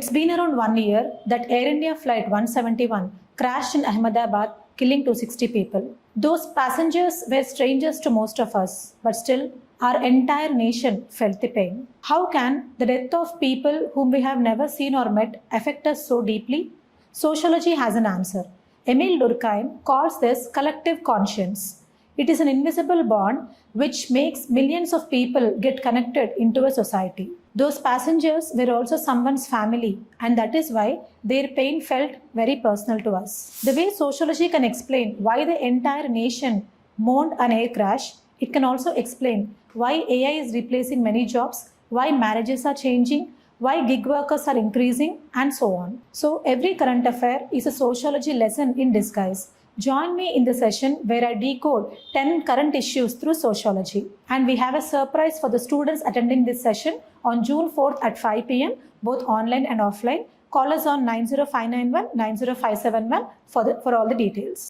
It's been around 1 year that Air India Flight 171 crashed in Ahmedabad, killing 260 people. Those passengers were strangers to most of us, but still, our entire nation felt the pain. How can the death of people whom we have never seen or met affect us so deeply? Sociology has an answer. Emil Durkheim calls this collective conscience. It is an invisible bond which makes millions of people get connected into a society. Those passengers were also someone's family, and that is why their pain felt very personal to us. The way sociology can explain why the entire nation mourned an air crash, it can also explain why AI is replacing many jobs, why marriages are changing, why gig workers are increasing, and so on. So every current affair is a sociology lesson in disguise. Join me in the session where I decode 10 current issues through sociology. And we have a surprise for the students attending this session on June 4th at 5 p.m., both online and offline. Call us on 90591 90571 for all the details.